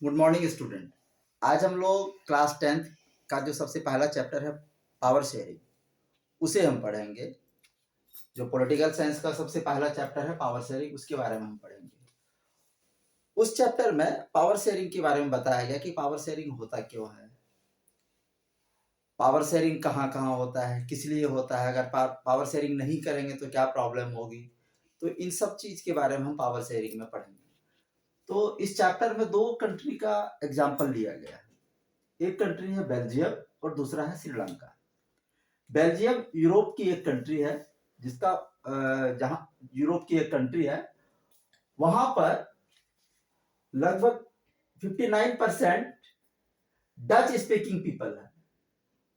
Good morning student. आज हम लोग क्लास 10th का जो सबसे पहला चैप्टर है पावर शेयरिंग, उसे हम पढ़ेंगे। जो पॉलिटिकल साइंस का सबसे पहला चैप्टर है पावर शेयरिंग, उसके बारे में हम पढ़ेंगे। उस चैप्टर में पावर शेयरिंग के बारे में बताया गया कि पावर शेयरिंग होता क्यों है, पावर शेयरिंग कहाँ कहाँ होता है, किस लिए होता है, अगर पावर शेयरिंग नहीं करेंगे तो क्या प्रॉब्लम होगी। तो इन सब चीज के बारे में हम पावर शेयरिंग में पढ़ेंगे। तो इस चैप्टर में दो कंट्री का एग्जाम्पल लिया गया है। एक कंट्री है बेल्जियम और दूसरा है श्रीलंका। बेल्जियम यूरोप की एक कंट्री है, जिसका जहां यूरोप की एक कंट्री है, वहां पर लगभग 59% डच स्पीकिंग पीपल है,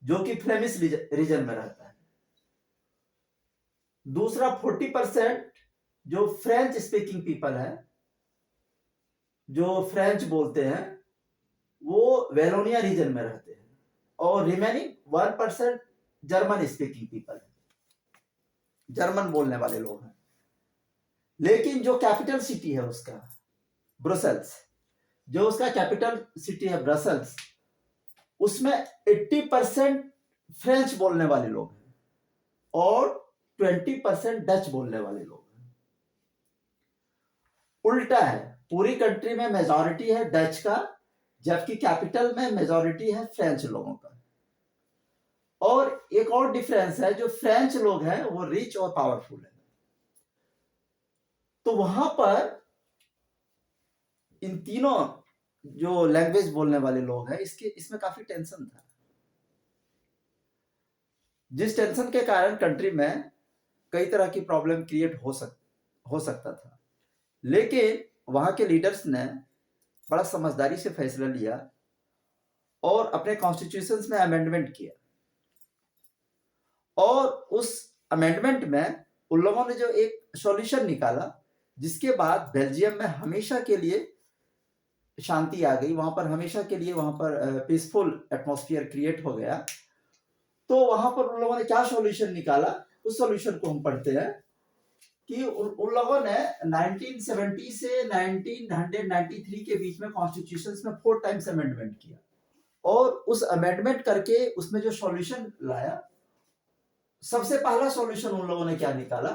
जो कि फ्लेमिश रीजन में रहता है। दूसरा 40% जो फ्रेंच स्पीकिंग पीपल है, जो फ्रेंच बोलते हैं, वो वेलोनिया रीजन में रहते हैं। और रिमेनिंग 1% जर्मन स्पीकिंग पीपल है, जर्मन बोलने वाले लोग हैं। लेकिन जो कैपिटल सिटी है उसका ब्रसेल्स, जो उसका कैपिटल सिटी है ब्रसेल्स, उसमें 80% फ्रेंच बोलने वाले लोग हैं और 20% डच बोलने वाले लोग हैं। उल्टा है, पूरी कंट्री में मेजॉरिटी है डच का, जबकि कैपिटल में मेजॉरिटी है फ्रेंच लोगों का। और एक और डिफरेंस है, जो फ्रेंच लोग हैं वो रिच और पावरफुल है। तो वहां पर इन तीनों जो लैंग्वेज बोलने वाले लोग हैं, इसमें काफी टेंशन था, जिस टेंशन के कारण कंट्री में कई तरह की प्रॉब्लम क्रिएट हो सकता था। लेकिन वहां के लीडर्स ने बड़ा समझदारी से फैसला लिया और अपने कॉन्स्टिट्यूशन में अमेंडमेंट किया। और उस अमेंडमेंट में उन लोगों ने जो एक सॉल्यूशन निकाला, जिसके बाद बेल्जियम में हमेशा के लिए शांति आ गई, वहां पर हमेशा के लिए वहां पर पीसफुल एटमॉस्फेयर क्रिएट हो गया। तो वहां पर उन लोगों ने क्या सॉल्यूशन निकाला, उस सॉल्यूशन को हम पढ़ते हैं कि उन लोगों ने 1970 से 1993 के बीच में कॉन्स्टिट्यूशन में 4 टाइम्स अमेंडमेंट किया। और उस अमेंडमेंट करके उसमें जो सॉल्यूशन लाया, सबसे पहला सॉल्यूशन उन लोगों ने क्या निकाला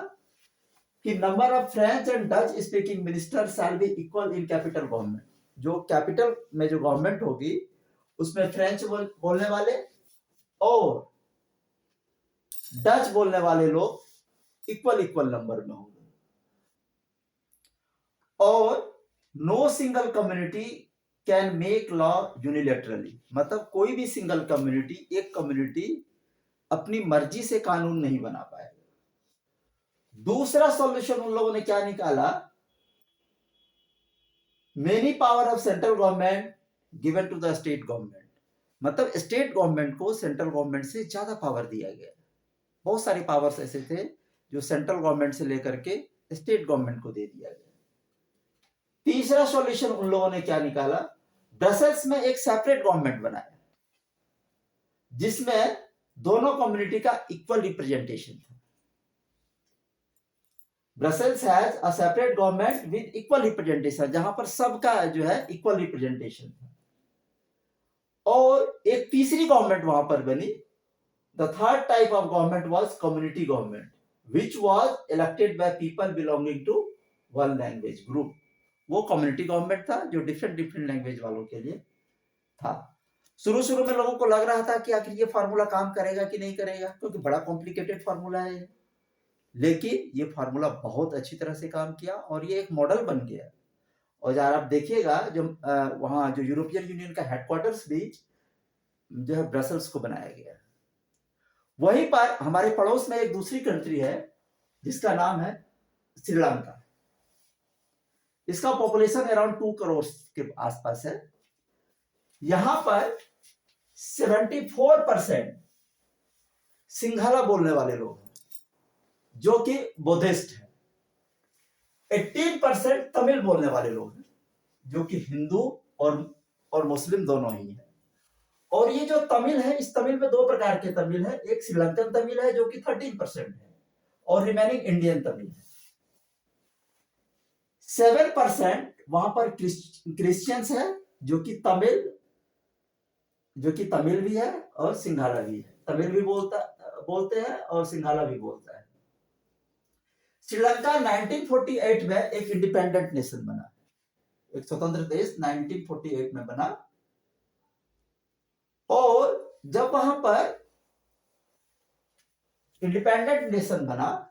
कि number of French and Dutch speaking minister shall be equal in capital government. जो कैपिटल में जो गवर्नमेंट होगी उसमें फ्रेंच बोलने वाले और डच बोलने वाले लोग इक्वल नंबर में होंगे। और no single community can make law unilaterally, मतलब कोई भी सिंगल कम्युनिटी, एक कम्युनिटी अपनी मर्जी से कानून नहीं बना पाएगा। दूसरा सॉल्यूशन उन लोगों ने क्या निकाला, many power of central government given to the state government, मतलब स्टेट गवर्नमेंट को सेंट्रल गवर्नमेंट से ज्यादा पावर दिया गया। बहुत सारे पावर्स ऐसे थे जो सेंट्रल गवर्नमेंट से लेकर के स्टेट गवर्नमेंट को दे दिया गया। तीसरा सॉल्यूशन उन लोगों ने क्या निकाला, ब्रसेल्स में एक सेपरेट गवर्नमेंट बनाया, जिसमें दोनों कम्युनिटी का इक्वल रिप्रेजेंटेशन था। Brussels has a separate government with equal representation, जहां पर सबका जो है इक्वल रिप्रेजेंटेशन था। और एक तीसरी गवर्नमेंट वहां पर बनी। The third type of government was community government, which was elected by people belonging to one language group। वो कम्युनिटी गवर्नमेंट था जो डिफरेंट लैंग्वेज वालों के लिए था। शुरू में लोगों को लग रहा था कि आखिर ये फार्मूला काम करेगा कि नहीं करेगा, क्योंकि बड़ा कॉम्प्लिकेटेड फार्मूला है। लेकिन ये फार्मूला बहुत अच्छी तरह से काम किया और ये एक मॉडल बन गया। और यार आप देखिएगा, जो वहां जो यूरोपियन यूनियन का हेडक्वार्टर्स भी जो है ब्रसेल्स को बनाया गया। वहीं पर हमारे पड़ोस में एक दूसरी कंट्री है जिसका नाम है श्रीलंका। इसका पॉपुलेशन अराउंड 2 करोड़ के आसपास है। यहां पर 74% सिंघाला बोलने वाले लोग हैं, जो कि बुद्धिस्ट है। 18% तमिल बोलने वाले लोग हैं, जो कि हिंदू और मुस्लिम दोनों ही है। और ये जो तमिल है, इस तमिल में 2 प्रकार के तमिल है, एक श्रीलंकन तमिल है जो कि 13% है और रिमेनिंग इंडियन तमिल है। 7% वहां पर क्रिश्चियंस है जो कि तमिल भी है और सिंघाला भी है। तमिल भी बोलते हैं और सिंघाला भी बोलता है। श्रीलंका 1948 में एक इंडिपेंडेंट नेशन बना, एक स्वतंत्र देश 1948 में बना। और जब वहां पर इंडिपेंडेंट नेशन बना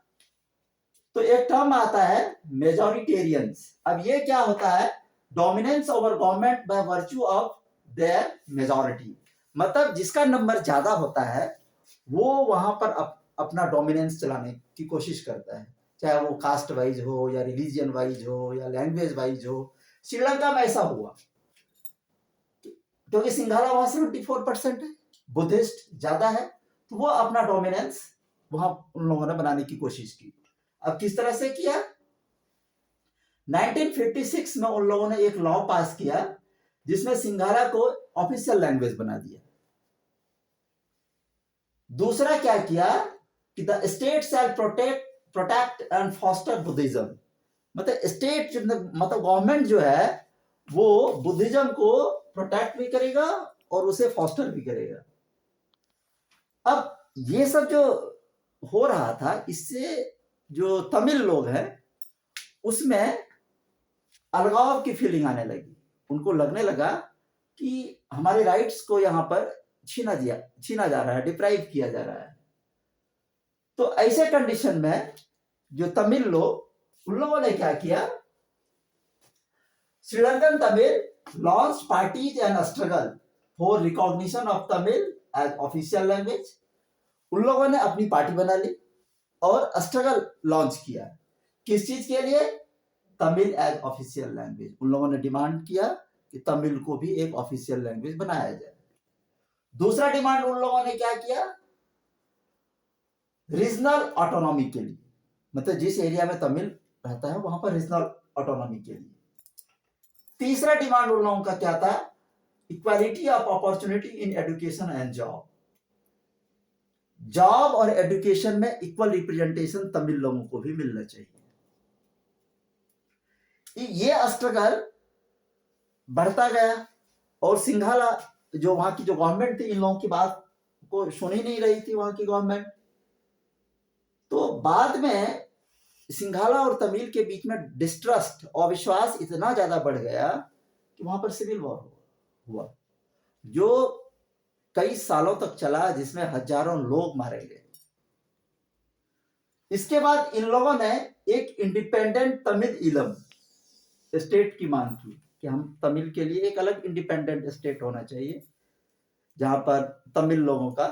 तो एक टर्म आता है मेजोरिटेरियंस। अब ये क्या होता है? Dominance over government by virtue of their majority. मतलब जिसका नंबर ज्यादा होता है वो वहां पर अपना डोमिनेंस चलाने की कोशिश करता है, चाहे वो कास्ट वाइज हो या रिलीजियन वाइज हो या लैंग्वेज वाइज हो। श्रीलंका में ऐसा हुआ क्योंकि सिंघाला वहां 74% है, बुद्धिस्ट ज्यादा है, तो वो अपना डोमिनेंस वहां उन लोगों ने बनाने की कोशिश की। अब किस तरह से किया? 1956 में उन लोगों ने एक लॉ पास किया जिसमें सिंघाला को ऑफिशियल लैंग्वेज बना दिया। दूसरा क्या किया कि the state shall protect and foster Buddhism. मतलब स्टेट मतलब गवर्नमेंट जो है वो बुद्धिज्म को प्रोटेक्ट भी करेगा और उसे फॉस्टर भी करेगा। अब ये सब जो हो रहा था, इससे जो तमिल लोग हैं उसमें अलगाव की फीलिंग आने लगी। उनको लगने लगा कि हमारे राइट्स को यहाँ पर छीना जा रहा है, डिप्राइव किया जा रहा है। तो ऐसे कंडीशन में जो तमिल लोग, उन लोगों ने क्या किया? Sri Lankan Tamil launch parties and struggle for recognition of Tamil as official language. उन लोगों ने अपनी पार्टी बना ली और स्ट्रगल लॉन्च किया। किस चीज के लिए? Tamil as official language. उन लोगों ने डिमांड किया कि तमिल को भी एक ऑफिशियल लैंग्वेज बनाया जाए। दूसरा डिमांड उन लोगों ने क्या किया? रीजनल ऑटोनॉमी के लिए, मतलब जिस एरिया में तमिल रहता है वहां पर रीजनल ऑटोनॉमी के लिए। तीसरा डिमांड उन लोगों का क्या था? Equality of opportunity in education and job. Job और एजुकेशन में इक्वल रिप्रेजेंटेशन तमिल लोगों को भी मिलना चाहिए। ये स्ट्रगल बढ़ता गया और सिंघाला जो वहां की जो गवर्नमेंट थी इन लोगों की बात को सुन ही नहीं रही थी वहां की गवर्नमेंट। तो बाद में सिंघाला और तमिल के बीच में डिस्ट्रस्ट और विश्वास इतना ज्यादा बढ़ गया कि वहां पर सिविल वॉर हुआ जो कई सालों तक चला, जिसमें हजारों लोग मारे गए। इसके बाद इन लोगों ने एक इंडिपेंडेंट तमिल इलम स्टेट की मांग की कि हम तमिल के लिए एक अलग इंडिपेंडेंट स्टेट होना चाहिए जहां पर तमिल लोगों का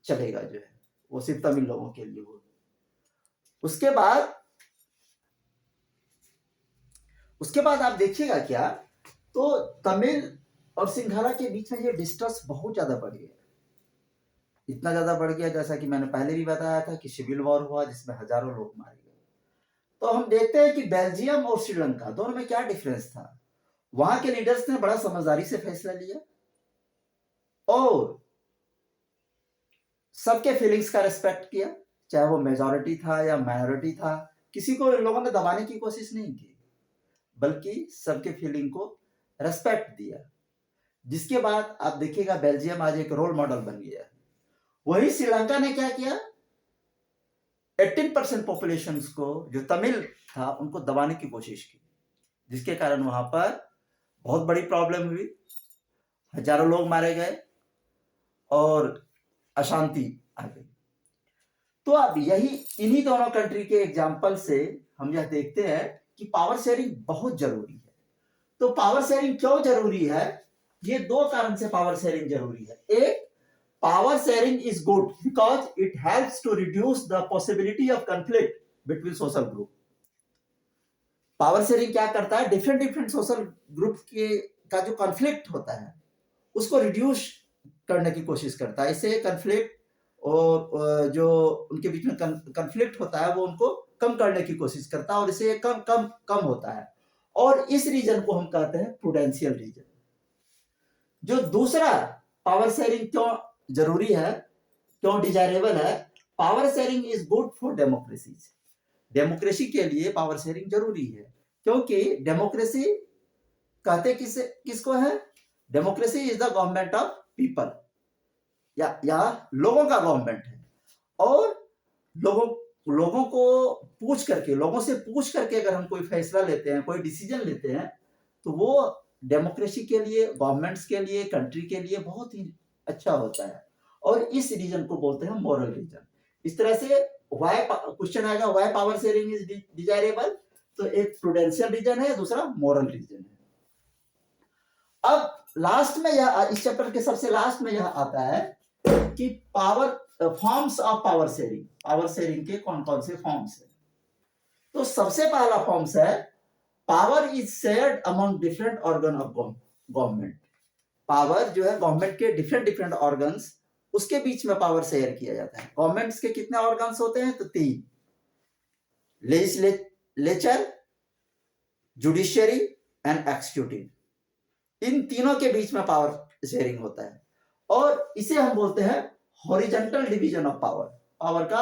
चलेगा, जो है वो सिर्फ तमिल लोगों के लिए हो। उसके बाद आप देखिएगा क्या, तो तमिल और सिंघाला के बीच में ये डिस्ट्रस्ट बहुत ज्यादा बढ़ गया। इतना ज्यादा बढ़ गया जैसा कि मैंने पहले भी बताया था कि सिविल वॉर हुआ जिसमें हजारों लोग मारे गए। तो हम देखते हैं कि बेल्जियम और श्रीलंका दोनों में क्या डिफरेंस था। वहां के लीडर्स ने बड़ा समझदारी से फैसला लिया और सबके फीलिंग्स का रिस्पेक्ट किया, चाहे वो मेजॉरिटी था या माइनॉरिटी था। किसी को इन लोगों ने दबाने की कोशिश नहीं की, बल्कि सबके फीलिंग को रेस्पेक्ट दिया। जिसके बाद आप देखिएगा बेल्जियम आज एक रोल मॉडल बन गया। वही श्रीलंका ने क्या किया? 18% पॉपुलेशन को जो तमिल था उनको दबाने की कोशिश की, जिसके कारण वहां पर बहुत बड़ी प्रॉब्लम हुई, हजारों लोग मारे गए और अशांति आ गई। तो अब इन्हीं दोनों कंट्री के एग्जाम्पल से हम यह देखते हैं कि पावर शेयरिंग बहुत जरूरी है। तो पावर शेयरिंग क्यों जरूरी है? ये दो कारण से पावर शेयरिंग जरूरी है। एक, power sharing is good because it helps to reduce the possibility of conflict between social group. Power sharing क्या करता है? डिफरेंट सोशल ग्रुप का जो कॉन्फ्लिक्ट होता है उसको रिड्यूस करने की कोशिश करता है। इससे कॉन्फ्लिक्ट और जो उनके बीच में कॉन्फ्लिक्ट होता है वो उनको कम करने की कोशिश करता है और इससे कम होता है। और इस रीजन को हम कहते हैं प्रूडेंशियल रीजन। जो दूसरा पावर शेयरिंग क्यों जरूरी है, क्यों डिजायरेबल है? Power sharing is good for democracy. Democracy के लिए पावर शेयरिंग जरूरी है, क्योंकि डेमोक्रेसी कहते किसको है? Democracy is the government of people, या लोगों का गवर्नमेंट है। और लोगों को लोगों से पूछ करके अगर हम कोई फैसला लेते हैं, कोई डिसीजन लेते हैं, तो वो डेमोक्रेसी के लिए, गवर्नमेंट्स के लिए, कंट्री के लिए बहुत ही अच्छा होता है। और इस रीजन को बोलते हैं मॉरल रीजन। इस तरह से व्हाई क्वेश्चन आएगा, why power sharing is desirable, तो एक प्रूडेंशियल रीजन है, दूसरा मॉरल रीजन है। अब लास्ट में इस चैप्टर के सबसे लास्ट में यह आता है कि फॉर्म्स ऑफ पावर शेयरिंग के कौन कौन से फॉर्म्स है। तो सबसे पहला फॉर्म्स है power is shared among different organ of government. Power जो है गवर्नमेंट के डिफरेंट ऑर्गन्स, उसके बीच में पावर शेयर किया जाता है। गवर्नमेंट्स के कितने ऑर्गन्स होते हैं? तो 3, लेजिस्लेचर, जुडिशियरी एंड एक्सिक्यूटिव। इन तीनों के बीच में पावर शेयरिंग होता है और इसे हम बोलते हैं horizontal division of power. Power का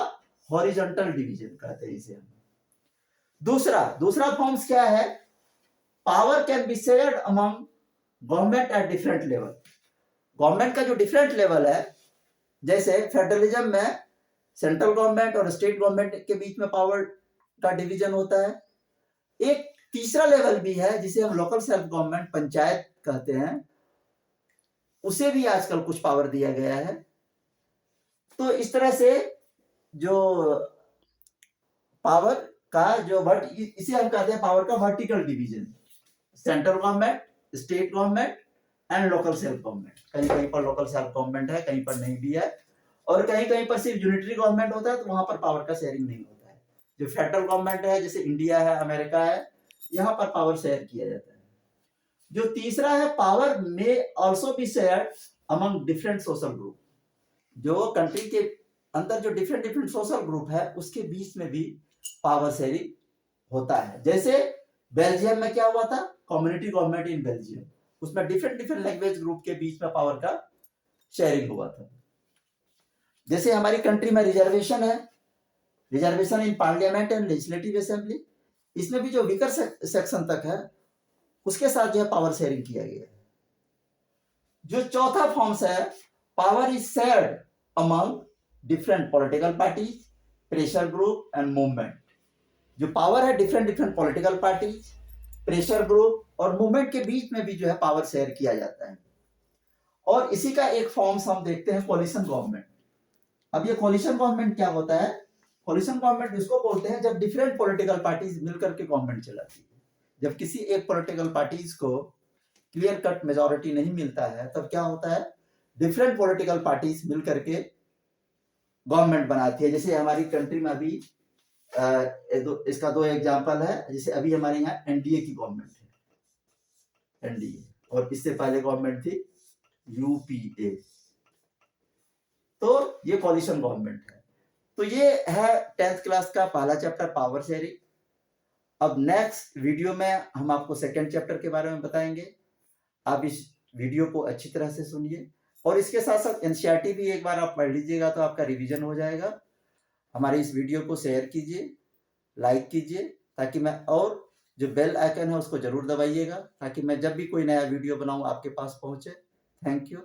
हॉरिजॉन्टल डिवीजन कहते हैं इसे हम। दूसरा फॉर्म्स क्या है? Power can be shared among government at different level. Government का जो डिफरेंट लेवल है, जैसे फेडरलिज्म में सेंट्रल गवर्नमेंट और स्टेट गवर्नमेंट के बीच में पावर का डिवीजन होता है। एक तीसरा लेवल भी है जिसे हम लोकल सेल्फ गवर्नमेंट, पंचायत कहते हैं, उसे भी आजकल कुछ पावर दिया गया है। तो इस तरह से जो पावर का इसे हम कहते हैं पावर का vertical division, central government, state government and local self government. कहीं कहीं पर लोकल सेल्फ गवर्नमेंट है, कहीं पर नहीं भी है, और कहीं कहीं पर सिर्फ यूनिटरी गवर्नमेंट होता है, तो वहां पर पावर का शेयरिंग नहीं होता है। जो फेडरल गवर्नमेंट है, जैसे इंडिया है, अमेरिका है, यहाँ पर पावर शेयर किया जाता है। जो तीसरा है, पावर में also be share among different social group. जो कंट्री के अंदर जो डिफरेंट सोशल ग्रुप है, उसके बीच में भी पावर शेयरिंग होता है। जैसे बेल्जियम में क्या हुआ था? कम्युनिटी गवर्नमेंट इन बेल्जियम, उसमें डिफरेंट लैंग्वेज ग्रुप के बीच में पावर का शेयरिंग हुआ था। जैसे हमारी कंट्री में रिजर्वेशन है, reservation in parliament and legislative assembly, इसमें भी जो वीकर सेक्शन तक है उसके साथ जो है पावर शेयरिंग किया गया है। जो चौथा फॉर्म्स है, power is shared among different political parties, pressure group and movement. जो पावर है different political parties, pressure group और मूवमेंट के बीच में भी जो है पावर शेयर किया जाता है। और इसी का एक फॉर्म्स हम देखते हैं, कोलिशन गवर्नमेंट। अब ये कोलिशन गवर्नमेंट क्या होता है? कोलिशन गवर्नमेंट इसको बोलते हैं जब डिफरेंट पॉलिटिकल पार्टीज मिलकर के गवर्नमेंट चलाती है। जब किसी एक पॉलिटिकल पार्टीज को क्लियर कट मेजॉरिटी नहीं मिलता है, तब क्या होता है? डिफरेंट पॉलिटिकल पार्टीज मिलकर के गवर्नमेंट बनाती है। जैसे हमारी कंट्री में अभी इसका 2 एग्जांपल है। जैसे अभी हमारे यहाँ एनडीए की गवर्नमेंट है, एनडीए, और इससे पहले गवर्नमेंट थी यूपीए। तो ये कोलिशन गवर्नमेंट है। तो ये है 10th क्लास का पहला चैप्टर, पावर शेयरिंग। अब नेक्स्ट वीडियो में हम आपको सेकंड चैप्टर के बारे में बताएंगे। आप इस वीडियो को अच्छी तरह से सुनिए और इसके साथ साथ एनसीईआरटी भी एक बार आप पढ़ लीजिएगा, तो आपका रिवीजन हो जाएगा। हमारे इस वीडियो को शेयर कीजिए, लाइक कीजिए, ताकि मैं, और जो बेल आइकन है उसको जरूर दबाइएगा, ताकि मैं जब भी कोई नया वीडियो बनाऊं आपके पास पहुंचे। Thank you.